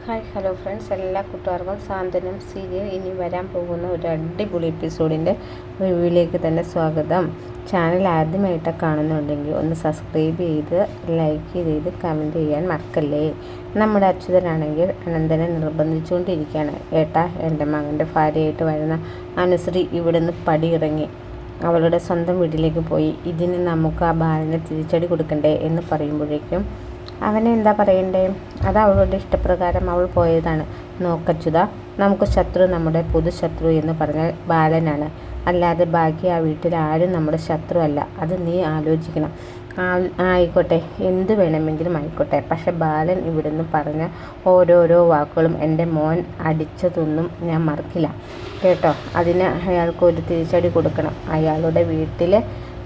Hi hello friends, എല്ലാ കൂട്ടുകാർക്കും സാന്ത്വനം serial ഇനി വരാൻ പോകുന്ന ഒരു അടിപൊളി എപ്പിസോഡിൻ്റെ റിവ്യൂയിലേക്ക് തന്നെ സ്വാഗതം. ചാനൽ ആദ്യമായിട്ട് കാണുന്നുണ്ടെങ്കിൽ ഒന്ന് സബ്സ്ക്രൈബ് ചെയ്ത് ലൈക്ക് ചെയ്ത് കമൻറ്റ് ചെയ്യാൻ മറക്കല്ലേ. നമ്മുടെ അച്യുതനാണെങ്കിൽ അനന്തനെ നിർബന്ധിച്ചുകൊണ്ടിരിക്കുകയാണ്. ഏട്ടാ, എൻ്റെ മകൻ്റെ ഭാര്യയായിട്ട് വരുന്ന അനുശ്രീ ഇവിടുന്ന് പടിയിറങ്ങി അവളുടെ സ്വന്തം വീട്ടിലേക്ക് പോയി. ഇതിന് നമുക്ക് ആ ബാലനെ തിരിച്ചടി കൊടുക്കണ്ടേ എന്ന് പറയുമ്പോഴേക്കും അവനെ എന്താ പറയണ്ടേ, അത് അവളുടെ ഇഷ്ടപ്രകാരം അവൾ പോയതാണ്. നോക്കച്ചുത, നമുക്ക് ശത്രു നമ്മുടെ പൊതുശത്രു എന്ന് പറഞ്ഞാൽ ബാലനാണ്, അല്ലാതെ ബാക്കി ആ വീട്ടിൽ ആരും നമ്മുടെ ശത്രു അല്ല. അത് നീ ആലോചിക്കണം. ആയിക്കോട്ടെ, എന്ത് വേണമെങ്കിലും ആയിക്കോട്ടെ, പക്ഷെ ബാലൻ ഇവിടുന്ന് പറഞ്ഞ ഓരോരോ വാക്കുകളും എൻ്റെ മോൻ അടിച്ചതൊന്നും ഞാൻ മറക്കില്ല കേട്ടോ. അതിന് അയാൾക്ക് ഒരു തിരിച്ചടി കൊടുക്കണം. അയാളുടെ വീട്ടിൽ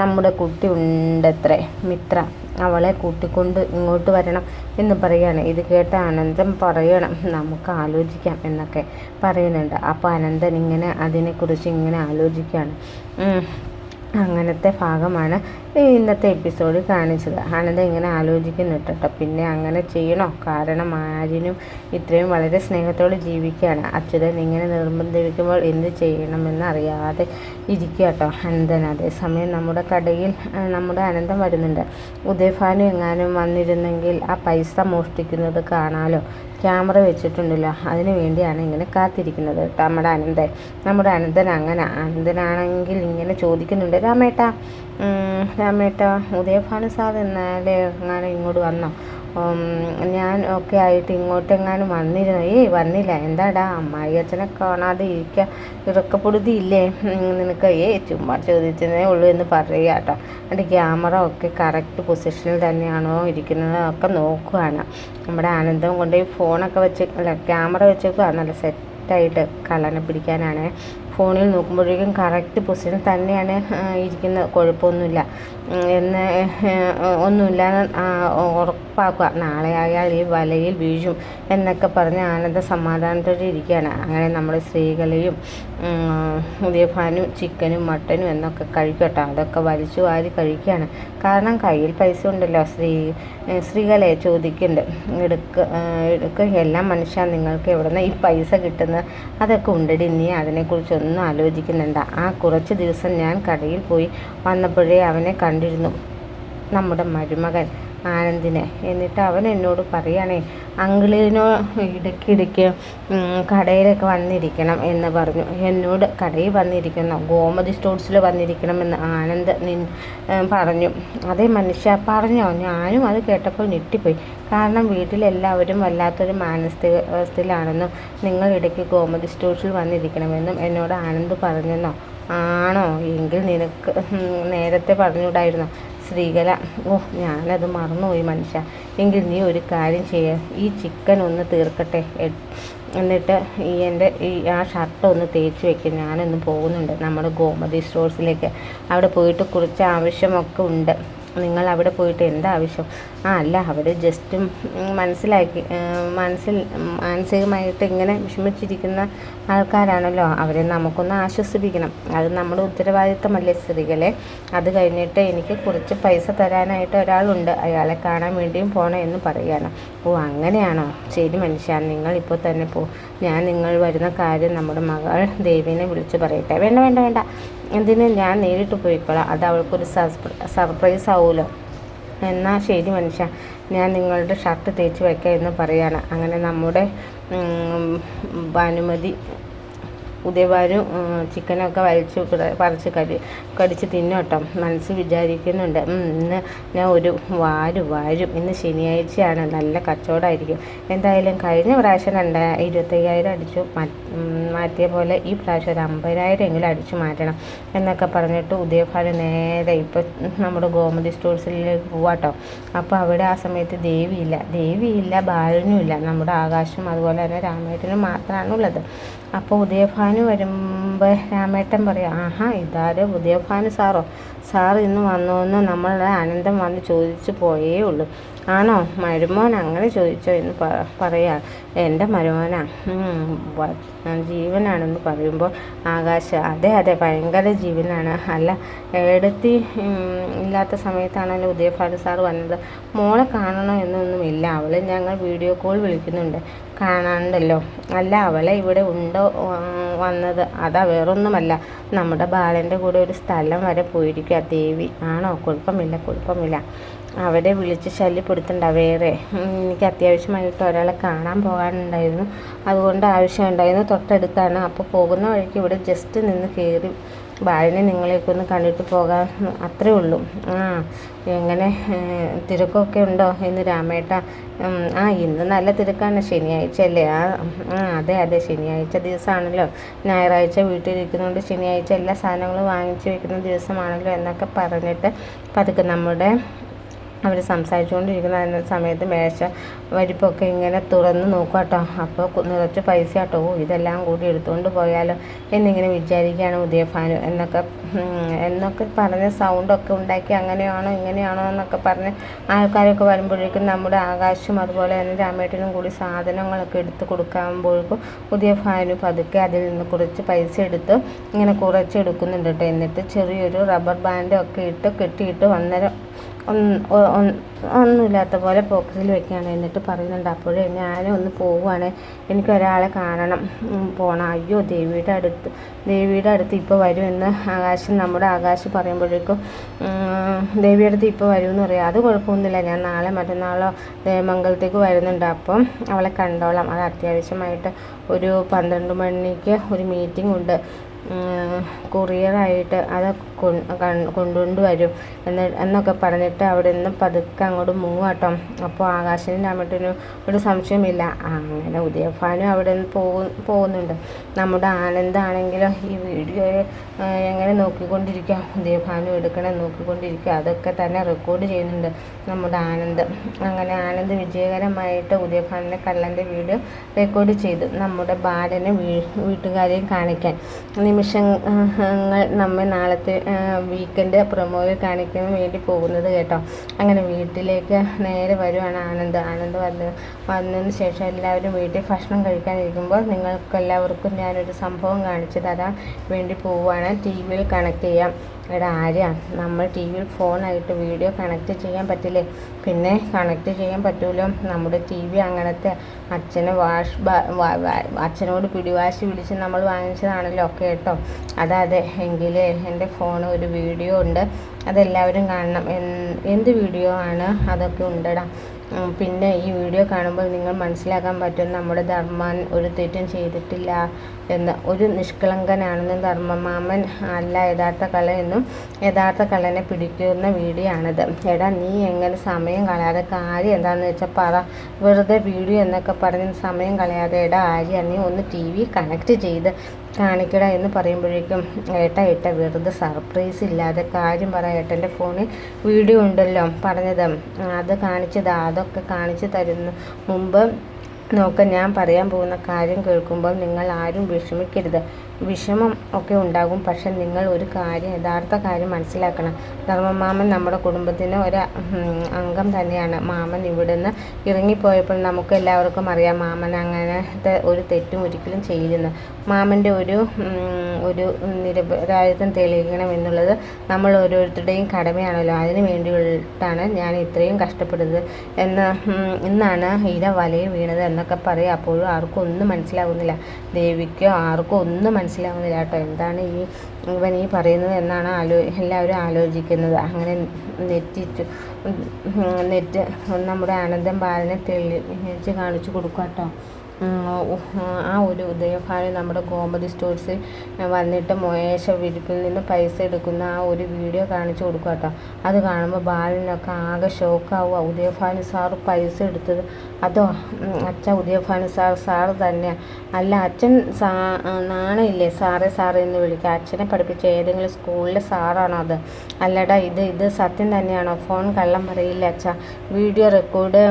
നമ്മുടെ കുട്ടി ഉണ്ടത്രേ, മിത്ര, അവളെ കൂട്ടിക്കൊണ്ട് ഇങ്ങോട്ട് വരണം എന്ന് പറയുകയാണ്. ഇത് കേട്ട അനന്തൻ പറയണം നമുക്ക് ആലോചിക്കാം എന്നൊക്കെ പറയുന്നുണ്ട്. അപ്പോൾ അനന്തൻ ഇങ്ങനെ അതിനെക്കുറിച്ച് ഇങ്ങനെ ആലോചിക്കുകയാണ്. അങ്ങനത്തെ ഭാഗമാണ് ഇന്നത്തെ എപ്പിസോഡ് കാണിച്ചത്. അനന്തൻ ഇങ്ങനെ ആലോചിക്കുന്നു കേട്ടോ. പിന്നെ അങ്ങനെ ചെയ്യണോ? കാരണം ആര്യനും ഇത്രയും വളരെ സ്നേഹത്തോടെ ജീവിക്കുകയാണ്. അച്യുതൻ ഇങ്ങനെ നിർബന്ധിക്കുമ്പോൾ എന്ത് ചെയ്യണമെന്ന് അറിയാതെ ഇരിക്കുക കേട്ടോ അനന്തൻ. അതേസമയം നമ്മുടെ കടയിൽ നമ്മുടെ അനന്തൻ വരുന്നുണ്ട്. ഉദയഭാനു എങ്ങാനും വന്നിരുന്നെങ്കിൽ ആ പൈസ മോഷ്ടിക്കുന്നത് കാണാലോ. ക്യാമറ വെച്ചിട്ടുണ്ടല്ലോ, അതിന് വേണ്ടിയാണ് ഇങ്ങനെ കാത്തിരിക്കുന്നത് കേട്ടോ നമ്മുടെ അനന്തൻ അങ്ങനെ അനന്തനാണെങ്കിൽ ഇങ്ങനെ ചോദിക്കുന്നുണ്ട്, രാമേട്ടാ ഉദയഭാനു സാർ എന്നാലേ എങ്ങാനും ഇങ്ങോട്ട് വന്നോ? ഞാൻ ഒക്കെ ആയിട്ട് ഇങ്ങോട്ടെങ്ങാനും വന്നിരുന്നു. വന്നില്ല. എന്താടാ, അമ്മായി അച്ഛനെ കാണാതെ ഇറക്കപ്പെടുത്തി ഇല്ലേ നിനക്ക്? ചുമ്മാ ചോദിച്ചതേ ഉള്ളൂ എന്ന് പറയുക കേട്ടോ. എന്നിട്ട് ക്യാമറ ഒക്കെ കറക്റ്റ് പൊസിഷനിൽ തന്നെയാണോ ഇരിക്കുന്നത് ഒക്കെ നോക്കുകയാണ്. നമ്മുടെ ആനന്ദം കൊണ്ട് ഈ ഫോണൊക്കെ വെച്ച് ക്യാമറ വെച്ചേക്കുക, നല്ല സെറ്റായിട്ട് കള്ളനെ പിടിക്കാനാണ്. ഫോണിൽ നോക്കുമ്പോഴേക്കും കറക്റ്റ് പൊസിഷൻ തന്നെയാണ് ഇരിക്കുന്നത്, കുഴപ്പമൊന്നുമില്ല എന്ന് ഒന്നുമില്ലാന്ന് ഉറപ്പാക്കുക. നാളെ അയാൾ ഈ വലയിൽ വീഴും എന്നൊക്കെ പറഞ്ഞ് ആനന്ദ സമാധാനത്തോടെ ഇരിക്കുകയാണ്. അങ്ങനെ നമ്മൾ സ്ത്രീകളെയും ഉദയഭാനും ചിക്കനും മട്ടനും എന്നൊക്കെ കഴിക്കട്ടോ. അതൊക്കെ വലിച്ചു വാരി കഴിക്കുകയാണ്. കാരണം കയ്യിൽ പൈസ ഉണ്ടല്ലോ. സ്ത്രീകളെ ചോദിക്കുന്നുണ്ട്, എടുക്ക എല്ലാം മനുഷ്യ, നിങ്ങൾക്ക് എവിടെ നിന്ന് ഈ പൈസ കിട്ടുന്നത്? അതൊക്കെ ഉണ്ടടി, നീ അതിനെക്കുറിച്ചൊന്നും ആലോചിക്കുന്നുണ്ട്. ആ കുറച്ച് ദിവസം ഞാൻ കടയിൽ പോയി വന്നപ്പോഴേ അവനെ കണ്ടിരുന്നു, നമ്മുടെ മരുമകൻ ആനന്ദിനെ. എന്നിട്ട് അവൻ എന്നോട് പറയുകയാണേ, അങ്കിളിനോ ഇടയ്ക്കിടയ്ക്ക് കടയിലൊക്കെ വന്നിരിക്കണം എന്ന് പറഞ്ഞു. എന്നോട് കടയിൽ വന്നിരിക്കണം, ഗോമതി സ്റ്റോഴ്സിൽ വന്നിരിക്കണമെന്ന് ആനന്ദ് പറഞ്ഞു. അതേ മനുഷ്യ പറഞ്ഞോ? ഞാനും അത് കേട്ടപ്പോൾ ഞെട്ടിപ്പോയി. കാരണം വീട്ടിലെല്ലാവരും വല്ലാത്തൊരു മാനസികാവസ്ഥയിലാണെന്നും നിങ്ങൾ ഇടയ്ക്ക് ഗോമതി സ്റ്റോഴ്സിൽ വന്നിരിക്കണമെന്നും എന്നോട് ആനന്ദ് പറഞ്ഞെന്നോ? ആണോ? എങ്കിൽ നിനക്ക് നേരത്തെ പറഞ്ഞുകൂടായിരുന്നോ? ശ്രീകല, ഞാനത് മറന്നുപോയി മനുഷ്യ. എങ്കിൽ നീ ഒരു കാര്യം ചെയ്യുക, ഈ ചിക്കൻ ഒന്ന് തീർക്കട്ടെ, എന്നിട്ട് ആ ഷർട്ട് ഒന്ന് തേച്ച് വെക്കും. ഞാനൊന്ന് പോകുന്നുണ്ട് നമ്മുടെ ഗോമതി സ്റ്റോഴ്സിലേക്ക്. അവിടെ പോയിട്ട് കുറച്ച് ആവശ്യമൊക്കെ ഉണ്ട്. നിങ്ങൾ അവിടെ പോയിട്ട് എന്താ ആവശ്യം? അല്ല, അവർ ജസ്റ്റ് മാനസികമായിട്ട് ഇങ്ങനെ വിഷമിച്ചിരിക്കുന്ന ആൾക്കാരാണല്ലോ, അവരെ നമുക്കൊന്ന് ആശ്വസിപ്പിക്കണം. അത് നമ്മുടെ ഉത്തരവാദിത്തമല്ലേ സ്ത്രീകളെ? അത് കഴിഞ്ഞിട്ട് എനിക്ക് കുറച്ച് പൈസ തരാനായിട്ട് ഒരാളുണ്ട്, അയാളെ കാണാൻ വേണ്ടിയും പോകണം എന്ന് പറയുകയാണ്. അങ്ങനെയാണോ? ശരി മനുഷ്യ, നിങ്ങൾ ഇപ്പോൾ തന്നെ ഞാൻ നിങ്ങൾ വരുന്ന കാര്യം നമ്മുടെ മകൾ ദേവിനെ വിളിച്ച് പറയട്ടെ. വേണ്ട, എന്തിന്, ഞാൻ നേരിട്ട് പോയിക്കോളാം, അത് അവൾക്കൊരു സർപ്രൈസ് ആവുമല്ലോ. എന്നാൽ ശരി മനുഷ്യ, ഞാൻ നിങ്ങളുടെ ഷർട്ട് തേച്ച് വയ്ക്കാം എന്ന് പറയുകയാണ്. അങ്ങനെ നമ്മുടെ ഭാനുമതി ഉദയഭാനു ചിക്കനൊക്കെ പറിച്ച് കടിച്ച് തിന്നോട്ടോ. മനസ്സ് വിചാരിക്കുന്നുണ്ട്, ഇന്ന് ഞാൻ ഒരു വാരും, ഇന്ന് ശനിയാഴ്ചയാണ്, നല്ല കച്ചവടമായിരിക്കും. എന്തായാലും കഴിഞ്ഞ പ്രാവശ്യം 25,000 അടിച്ചു മാറ്റിയ പോലെ ഈ പ്രാവശ്യം ഒരു 50,000 എങ്കിലും അടിച്ചു മാറ്റണം എന്നൊക്കെ പറഞ്ഞിട്ട് ഉദയഭാനു നേരെ ഇപ്പോൾ നമ്മുടെ ഗോമതി സ്റ്റോഴ്സിലേക്ക് പോവാട്ടോ. അപ്പോൾ അവിടെ ആ സമയത്ത് ദേവിയില്ല, ബാലനുമില്ല, നമ്മുടെ ആകാശം അതുപോലെ തന്നെ രാമേട്ടനും മാത്രമാണുള്ളത്. അപ്പോൾ ഉദയഭാനു വരുമ്പോൾ രാമേട്ടൻ പറയും, ആഹാ, ഇതാരോ ഉദയഭാനു സാർ ഇന്ന് വന്നോന്ന് നമ്മളുടെ ആനന്ദം വന്ന് ചോദിച്ചു പോയേ ഉള്ളൂ. ആണോ മരുമോൻ അങ്ങനെ ചോദിച്ചോ എന്ന് പറയാ. എൻ്റെ മരുമോനാ ജീവനാണെന്ന് പറയുമ്പോൾ ആകാശ് അതെ അതെ ഭയങ്കര ജീവനാണ്. അല്ല ഏടത്തി ഇല്ലാത്ത സമയത്താണല്ലോ ഉദയഭാനു സാർ വന്നത്. മോളെ കാണണോ എന്നൊന്നുമില്ല, അവളെ ഞങ്ങൾ വീഡിയോ കോൾ വിളിക്കുന്നുണ്ട്, കാണാണ്ടല്ലോ. അല്ല അവളെ ഇവിടെ ഉണ്ടോ വന്നത്? അതാ വേറൊന്നുമല്ല, നമ്മുടെ ബാലൻ്റെ കൂടെ ഒരു സ്ഥലം വരെ പോയിരിക്കുക ദേവി. ആണോ കുഴപ്പമില്ല, അവരെ വിളിച്ച് ശല്യപ്പെടുത്തണ്ട. വേറെ എനിക്ക് അത്യാവശ്യമായിട്ട് ഒരാളെ കാണാൻ പോകാനുണ്ടായിരുന്നു, അതുകൊണ്ട് ആവശ്യമുണ്ടായിരുന്നു. തൊട്ടടുത്താണ്. അപ്പോൾ പോകുന്ന വഴിക്ക് ഇവിടെ ജസ്റ്റ് നിന്ന് കയറി ബാലിനെ നിങ്ങളെയൊക്കെ ഒന്ന് കണ്ടിട്ട് പോകാൻ, അത്രേ ഉള്ളൂ. എങ്ങനെ തിരക്കൊക്കെ ഉണ്ടോ എന്ന് രാമേട്ട. ഇന്ന് നല്ല തിരക്കാണ്, ശനിയാഴ്ച അല്ലേ? അതെ ശനിയാഴ്ച ദിവസമാണല്ലോ. ഞായറാഴ്ച വീട്ടിലിരിക്കുന്നതുകൊണ്ട് ശനിയാഴ്ച എല്ലാ സാധനങ്ങളും വാങ്ങിച്ചു വെക്കുന്ന ദിവസമാണല്ലോ എന്നൊക്കെ പറഞ്ഞിട്ട് പതുക്കെ നമ്മുടെ അവർ സംസാരിച്ചുകൊണ്ടിരിക്കുന്ന സമയത്ത് മേശ വരിപ്പൊക്കെ ഇങ്ങനെ തുറന്ന് നോക്കുക കേട്ടോ. അപ്പോൾ നിറച്ച് പൈസ കേട്ടോ. ഇതെല്ലാം കൂടി എടുത്തുകൊണ്ട് പോയാലോ എന്നിങ്ങനെ വിചാരിക്കുകയാണ് ഉദയഭാനു. എന്നൊക്കെ പറഞ്ഞ് സൗണ്ടൊക്കെ ഉണ്ടാക്കി അങ്ങനെയാണോ ഇങ്ങനെയാണോ എന്നൊക്കെ പറഞ്ഞ് ആൾക്കാരൊക്കെ വരുമ്പോഴേക്കും നമ്മുടെ ആകാശും അതുപോലെ തന്നെ രാമേട്ടനും കൂടി സാധനങ്ങളൊക്കെ എടുത്ത് കൊടുക്കുമ്പോഴേക്കും ഉദയഭാനു പതുക്കെ അതിൽ നിന്ന് കുറച്ച് പൈസ എടുത്ത് ഇങ്ങനെ കുറച്ച് എടുക്കുന്നുണ്ട് കേട്ടോ. എന്നിട്ട് ചെറിയൊരു റബ്ബർ ബാൻഡൊക്കെ ഇട്ട് കെട്ടിയിട്ട് ഒന്നുമില്ലാത്ത പോലെ പോക്കറ്റിൽ വെക്കുകയാണ്. എന്നിട്ട് പറയുന്നുണ്ട്, അപ്പോഴേ ഞാനും ഒന്ന് പോവുകയാണ്, എനിക്കൊരാളെ കാണണം, പോകണം. അയ്യോ ദേവിയുടെ അടുത്ത് ഇപ്പോൾ വരുമെന്ന് നമ്മുടെ ആകാശ് പറയുമ്പോഴേക്കും ദേവിയുടെ അടുത്ത് ഇപ്പോൾ വരുമെന്ന് പറയാം. അത് കുഴപ്പമൊന്നുമില്ല, ഞാൻ നാളെ മറ്റന്നാളോ മംഗലത്തേക്ക് വരുന്നുണ്ട്, അപ്പം അവളെ കണ്ടോളാം. അത് അത്യാവശ്യമായിട്ട് ഒരു 12 മണിക്ക് ഒരു മീറ്റിംഗ് ഉണ്ട്, കൊറിയറായിട്ട് അത് കൊണ്ടുകൊണ്ട് വരും എന്നൊക്കെ പറഞ്ഞിട്ട് അവിടെ നിന്ന് പതുക്കെ അങ്ങോട്ട് മുങ്ങാട്ടോ. അപ്പോൾ ആകാശിനും രാമേട്ടനും ഒരു സംശയമില്ല. അങ്ങനെ ഉദയഭാനു അവിടെ നിന്ന് പോകുന്നുണ്ട്. നമ്മുടെ ആനന്ദാണെങ്കിലും ഈ വീഡിയോ എങ്ങനെ നോക്കിക്കൊണ്ടിരിക്കുക, ഉദയഭാനു എടുക്കണം നോക്കിക്കൊണ്ടിരിക്കുക. അതൊക്കെ തന്നെ റെക്കോർഡ് ചെയ്യുന്നുണ്ട് നമ്മുടെ ആനന്ദ്. അങ്ങനെ ആനന്ദ് വിജയകരമായിട്ട് ഉദയഭാനുവിൻ്റെ കള്ളൻ്റെ വീഡിയോ റെക്കോർഡ് ചെയ്തു നമ്മുടെ ബാലനെ വീട്ടുകാരെയും കാണിക്കാൻ. നിമിഷങ്ങൾ നമ്മെ നാളത്തെ വീക്കെൻഡ് പ്രൊമോയിൽ കാണിക്കാൻ വേണ്ടി പോകുന്നത് കേട്ടോ. അങ്ങനെ വീട്ടിലേക്ക് നേരെ വരുവാണ് ആനന്ദ് വന്നതിന് ശേഷം എല്ലാവരും വീട്ടിൽ ഭക്ഷണം കഴിക്കാനിരിക്കുമ്പോൾ നിങ്ങൾക്കെല്ലാവർക്കും ഞാനൊരു സംഭവം കാണിച്ചു തരാൻ വേണ്ടി പോവുകയാണ്. TV കണക്ട് ചെയ്യാം. എടാ ആര്യ, നമ്മൾ TV ഫോണായിട്ട് വീഡിയോ കണക്ട് ചെയ്യാൻ പറ്റില്ലേ? പിന്നെ കണക്ട് ചെയ്യാൻ പറ്റുമല്ലോ, നമ്മുടെ TV അങ്ങനത്തെ അച്ഛനോട് പിടിവാശി പിടിച്ച് നമ്മൾ വാങ്ങിച്ചതാണല്ലോ കേട്ടോ. അതെ എങ്കിലേ എൻ്റെ ഫോൺ ഒരു വീഡിയോ ഉണ്ട്, അതെല്ലാവരും കാണണം. എന്ത് വീഡിയോ ആണ്? അതൊക്കെ ഉണ്ടടാ. പിന്നെ ഈ വീഡിയോ കാണുമ്പോൾ നിങ്ങൾ മനസ്സിലാക്കാൻ പറ്റും നമ്മുടെ ധർമ്മൻ ഒരു തെറ്റും ചെയ്തിട്ടില്ല എന്ന്, ഒരു നിഷ്കളങ്കനാണെന്നും ധർമ്മമാമൻ അല്ല യഥാർത്ഥ കള്ളനെന്നും യഥാർത്ഥ കള്ളനെ പിടിക്കുന്ന വീഡിയോ ആണിത്. എടാ നീ എങ്ങനെ സമയം കളയാതെ, കാര്യം എന്താണെന്ന് വെച്ചാൽ പറ, വെറുതെ വീഡിയോ എന്നൊക്കെ പറഞ്ഞ് സമയം കളയാതെ. എടാ ആര്യ, നീ ഒന്ന് TV കണക്ട് ചെയ്ത് കാണിക്കട എന്ന് പറയുമ്പോഴേക്കും ഏട്ട വെറുതെ സർപ്രൈസ് ഇല്ലാതെ കാര്യം പറ. ഏട്ടൻ്റെ ഫോണിൽ വീഡിയോ ഉണ്ടല്ലോ പറഞ്ഞത്, അത് കാണിച്ചതാ. അതൊക്കെ കാണിച്ചു തരുന്ന മുമ്പ് നോക്കാം, ഞാൻ പറയാൻ പോകുന്ന കാര്യം കേൾക്കുമ്പോൾ നിങ്ങൾ ആരും വിഷമിക്കരുത്. വിഷമം ഒക്കെ ഉണ്ടാകും, പക്ഷെ നിങ്ങൾ ഒരു കാര്യം, യഥാർത്ഥ കാര്യം മനസ്സിലാക്കണം. ധർമ്മമാമൻ നമ്മുടെ കുടുംബത്തിന് ഒരു അംഗം തന്നെയാണ്. മാമൻ ഇവിടുന്ന് ഇറങ്ങിപ്പോയപ്പോൾ നമുക്ക് എല്ലാവർക്കും അറിയാം മാമൻ അങ്ങനത്തെ ഒരു തെറ്റും ഒരിക്കലും ചെയ്യില്ലെന്ന്. മാമൻ്റെ ഒരു നിരപരാധിത്വം തെളിയിക്കണം എന്നുള്ളത് നമ്മൾ ഓരോരുത്തരുടെയും കടമയാണല്ലോ. അതിന് വേണ്ടിയിട്ടാണ് ഞാൻ ഇത്രയും കഷ്ടപ്പെടുന്നത് ഇന്നാണ് ഇര വലയിൽ വീണത് എന്നൊക്കെ പറയാം. അപ്പോഴും ആർക്കും ഒന്നും മനസ്സിലാകുന്നില്ല, ദേവിക്കോ ആർക്കും ഒന്നും മനസ്സിലാകുന്നില്ല കേട്ടോ. എന്താണ് ഇവൻ ഈ പറയുന്നത് എന്നാണ് എല്ലാവരും ആലോചിക്കുന്നത്. അങ്ങനെ നെറ്റ് നമ്മുടെ ആനന്ദം ബാലനെ തെളിയിച്ച് കാണിച്ചു കൊടുക്കുക കേട്ടോ. ആ ഒരു ഉദയഭാനു നമ്മുടെ ഗോമതി സ്റ്റോഴ്സിൽ വന്നിട്ട് മോയേശ വിരിപ്പിൽ നിന്ന് പൈസ എടുക്കുന്ന ആ ഒരു വീഡിയോ കാണിച്ചു കൊടുക്കുക കേട്ടോ. അത് കാണുമ്പോൾ ബാലനൊക്കെ ആകെ ഷോക്കാവുക. ഉദയഭാനു സാറ് പൈസ എടുത്തത് അതോ ഉദയഭാനു സാർ തന്നെയാണ്. അല്ല അച്ഛൻ നാണയില്ലേ സാറേ എന്ന് വിളിക്കുക. അച്ഛനെ പഠിപ്പിച്ച ഏതെങ്കിലും സ്കൂളിലെ സാറാണോ അത്? അല്ലടാ ഇത് സത്യം തന്നെയാണോ? ഫോൺ കള്ളം പറയില്ല അച്ഛാ, വീഡിയോ റെക്കോർഡ്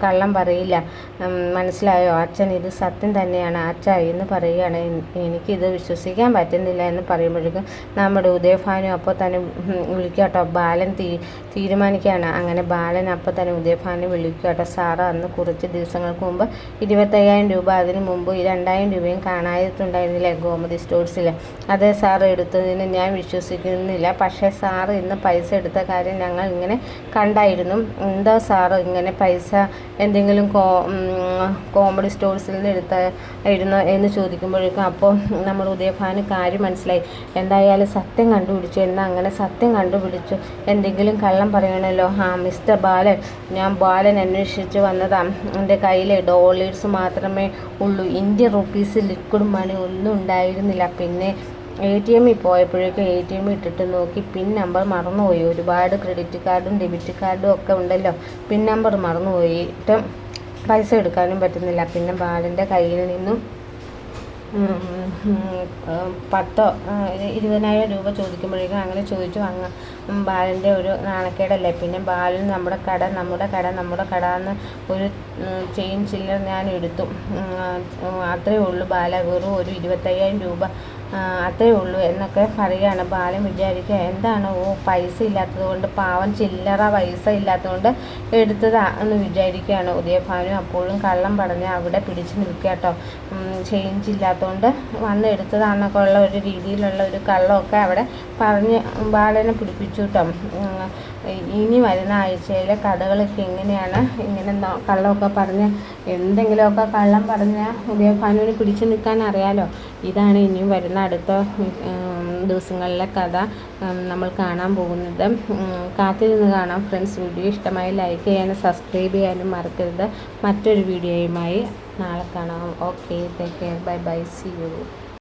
കള്ളം പറയില്ല, മനസ്സിലായോ? അല്ലയോ അച്ഛൻ, ഇത് സത്യം തന്നെയാണ് അച്ഛ എന്ന് പറയുകയാണ്. എനിക്കിത് വിശ്വസിക്കാൻ പറ്റുന്നില്ല എന്ന് പറയുമ്പോഴേക്കും നമ്മുടെ ഉദയഭാനു അപ്പോൾ തന്നെ വിളിക്കാട്ടോ. ബാലൻ തീരുമാനിക്കുകയാണ്. അങ്ങനെ ബാലൻ അപ്പോൾ തന്നെ ഉദയഭാനു വിളിക്കാട്ടോ. സാറ് അന്ന് കുറച്ച് ദിവസങ്ങൾക്ക് മുമ്പ് 25,000 രൂപ, അതിന് മുമ്പ് 2,000 രൂപയും കാണാതിട്ടുണ്ടായിരുന്നില്ലേ ഗോമതി സ്റ്റോഴ്സിൽ. അതേ സാറ് എടുത്തതിന് ഞാൻ വിശ്വസിക്കുന്നില്ല. പക്ഷേ സാറ് ഇന്ന് പൈസ എടുത്ത കാര്യം ഞങ്ങൾ ഇങ്ങനെ കണ്ടായിരുന്നു. എന്താ സാറ് ഇങ്ങനെ പൈസ എന്തെങ്കിലും കോമഡി സ്റ്റോഴ്സിൽ നിന്ന് എടുത്തായിരുന്നു എന്ന് ചോദിക്കുമ്പോഴേക്കും അപ്പോൾ നമ്മുടെ ഉദയഭാനു കാര്യം മനസ്സിലായി. എന്തായാലും സത്യം കണ്ടുപിടിച്ചു. എന്നാൽ അങ്ങനെ സത്യം കണ്ടുപിടിച്ചു, എന്തെങ്കിലും കള്ളം പറയണമല്ലോ. മിസ്റ്റർ ബാലൻ, ഞാൻ ബാലൻ അന്വേഷിച്ച് വന്നതാണ്. എൻ്റെ കയ്യിൽ ഡോളേഴ്സ് മാത്രമേ ഉള്ളൂ. ഇന്ത്യൻ റുപ്പീസ് ലിക്വിഡ് മണി ഒന്നും ഉണ്ടായിരുന്നില്ല. പിന്നെ ATM പോയപ്പോഴേക്കും ATM ഇട്ടിട്ട് നോക്കി, പിൻ നമ്പർ മറന്നുപോയി. ഒരുപാട് ക്രെഡിറ്റ് കാർഡും ഡെബിറ്റ് കാർഡും ഒക്കെ ഉണ്ടല്ലോ, പിൻ നമ്പർ മറന്നുപോയിട്ട് പൈസ എടുക്കാനും പറ്റുന്നില്ല. പിന്നെ ബാലൻ്റെ കയ്യിൽ നിന്നും 20,000 രൂപ ചോദിക്കുമ്പോഴേക്കും അങ്ങനെ ചോദിച്ചു ബാലൻ്റെ ഒരു നാണക്കേടല്ലേ. പിന്നെ ബാലൻ നമ്മുടെ കട എന്ന് ഒരു ചെയിൻ ചില്ലർ ഞാൻ എടുത്തു. അത്രയേ ഉള്ളൂ ബാല, വെറും ഒരു 25,000 രൂപ അത്രയേ ഉള്ളൂ എന്നൊക്കെ പറയുകയാണ്. ബാലൻ വിചാരിക്കുക എന്താണ്, പൈസ ഇല്ലാത്തത് കൊണ്ട്, പാവം ചില്ലറ പൈസ ഇല്ലാത്തതുകൊണ്ട് എടുത്തതാ എന്ന് വിചാരിക്കുകയാണ്. ഉദയഭാനു അപ്പോഴും കള്ളം പറഞ്ഞ് അവിടെ പിടിച്ച് നിൽക്കുക കേട്ടോ. ചേഞ്ച് ഇല്ലാത്തതുകൊണ്ട് വന്ന് എടുത്തതാണെന്നൊക്കെ ഉള്ള ഒരു രീതിയിലുള്ള ഒരു കള്ളമൊക്കെ അവിടെ പറഞ്ഞ് ബാലനെ പിടിപ്പിച്ചു കേട്ടോ. ഇനി വരുന്ന ആഴ്ചയിലെ കഥകളൊക്കെ എങ്ങനെയാണ്, ഇങ്ങനെ കള്ളമൊക്കെ പറഞ്ഞ് എന്തെങ്കിലുമൊക്കെ കള്ളം പറഞ്ഞാൽ ഉദയഭാനുവിന് പിടിച്ചു നിൽക്കാൻ അറിയാലോ. ഇതാണ് ഇനിയും വരുന്ന അടുത്ത ദിവസങ്ങളിലെ കഥ നമ്മൾ കാണാൻ പോകുന്നത്. കാത്തിരുന്ന് കാണാം ഫ്രണ്ട്സ്. വീഡിയോ ഇഷ്ടമായി ലൈക്ക് ചെയ്യാനും സബ്സ്ക്രൈബ് ചെയ്യാനും മറക്കരുത്. മറ്റൊരു വീഡിയോയുമായി നാളെ കാണാം. Okay, take care, bye bye, see U.